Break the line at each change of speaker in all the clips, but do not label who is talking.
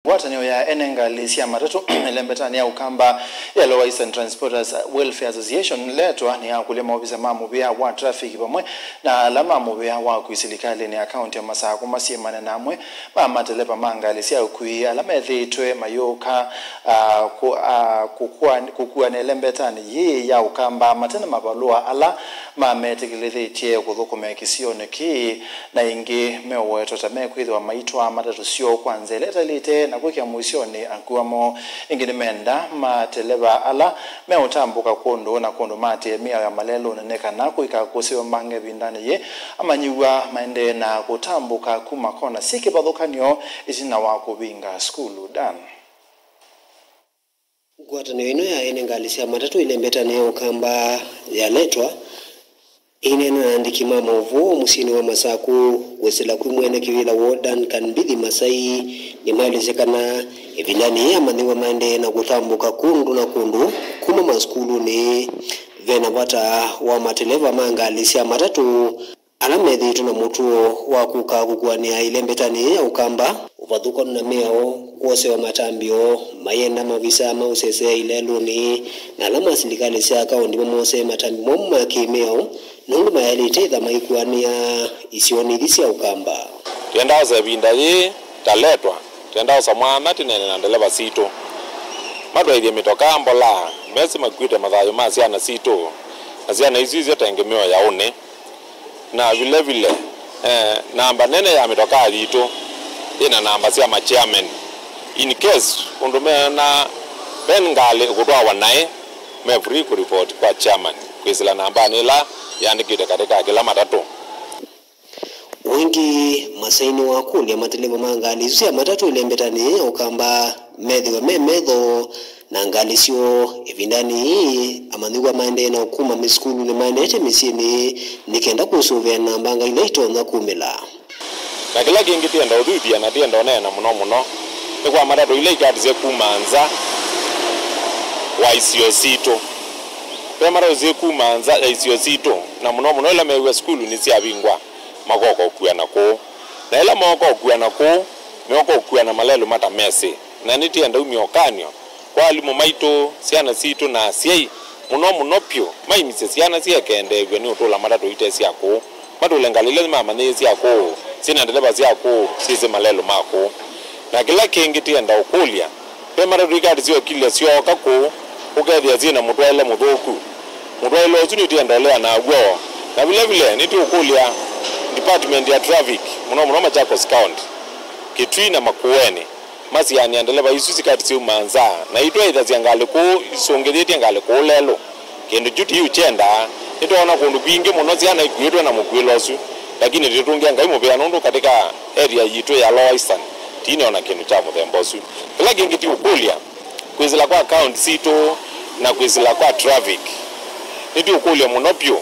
Watanyo ya enengali siya matatu ilembetani ya ukamba ya Lower Eastern Transporters Welfare Association letwa ni ya kulema ofisa mamubia wa traffic pamwe na alama mamubia wa kuisilikali ni account ya masaa kumasiemane namwe matelepa mangali siya ukui alama ethitwe mayoka kukua nelembetani ye ya ukamba matena mabalua ala mametikilithi kuthukume kisione ki na ingi meweto tamekwithwa maitwa matatu sio kwanza leta lite na kukia mwisioni ankuwamo ingine menda mateleba ala meutambuka kondo na kondo mate mia ya malelo neneka na kuika kusiwa mange bindani ye amanyiwa maende na kutambuka kumakona siki badhukanyo izina wako binga skulu dan
Guatano ino ya enengali siya matatu ilembetani ya ukamba ya letwa ineno naandikima mavu musini wa masaku wesela kumwene kivila wodan kanbidi masai ni maelezekana evilani ya mandiwa mande na kutambuka kundu na kundu kuma maskulu ni vena wata wa mateleva mangali siya matatu alamedhi tuna mutuo wa kuka kukuania ilembetani ya ukamba upadhuko na meo kuose wa matambio mayenda mavisa mausese ileluni na alama silikali siya kaundi mamose matambi momma kimeo nungu mayalite idha maikuania isioni dhisi ya ukamba
tiendao zebinda ye taletwa tiendao samwana tinene nandeleva sito madwa idhi mitoka mbola mesi makwite madhayo masi ana sito na siana izi tengemeo ya une na vile vile namba nene ya mitoka alito ina namba siya chairman in case undume na bengali kutwa wanae mefuri kuripoti kwa chairman kwisila namba nila yani kite katika kila matatu
wengi masaini wa kulia mateleva mangali siya matatu ilembetani ya ukamba medhiwa medho na ngali sio evindani amandhiwa maende na ukuma miskulu ni maende ete misimi nikenda kusuvya namba nga ilaito na kumila
na kila kingi tienda udhuithia na tienda onena muno ni kwa matatu ile ikatize kumanza wa isio sito Pemara uzi kumanza ya isio sito na muno ila mewe skulu ni siya bingwa makoko ukuana ko na ila makoko ukuana ko meoko ukuana malelo mata mese na niti enda umiokanyo kwa alimu maito siana sito na siyai muno pyo maimise siana siya kende gwe ni utola matatu ite siya ko matule ngalile mama ne siya ko sina ndeleba siya ko sisi malelo mako na kila kingi tienda ukulia Pemara rikati siyo kile siyo kako ukethia zina mutwaile muthuku mutwaile uzuni tiendolea na agwo na vile vile niti ukulia department ya traffic muno Machakos County Kitui na Makueni masi yani andeleva isusi kati si umanza na itwa idha ngali ku isongelete ngali ku lelo kendo juti uchenda itaona kundu bingi muno ziana ikuitwa na mukwilosu lakini titungia ngai mubea nundu katika area yitu ya Lower Eastern tinaona kindu cha muthembosu kila kingi ukulia kwizila kwa account sito na kwizila kwa traffic niti ukulia muno pyo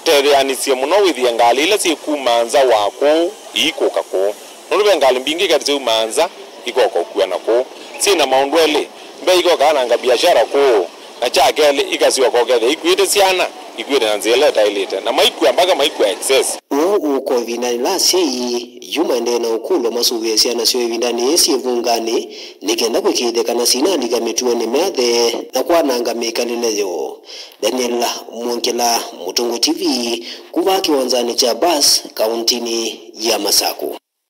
terianisie muno withia ngali ile si kumanza wako iko kako nurube ngali mbingi kati umanza iko kwa nako sina maundwele mbe iko kana nga biashara ko na chakele ikasiwa ko kele ikwite siana ikwite nanzele tailete na maikwa mpaka maikwa excess
uko vindani la sei yuma ndena ukulo masuwe siana sio vindani esi vungani nikenda kukidekana sina ligamitwe ni methe na kwa nanga mekaleleyo Daniel Mwonkela Mutungu TV kuva kiwanzani cha bus kauntini ya Masaku.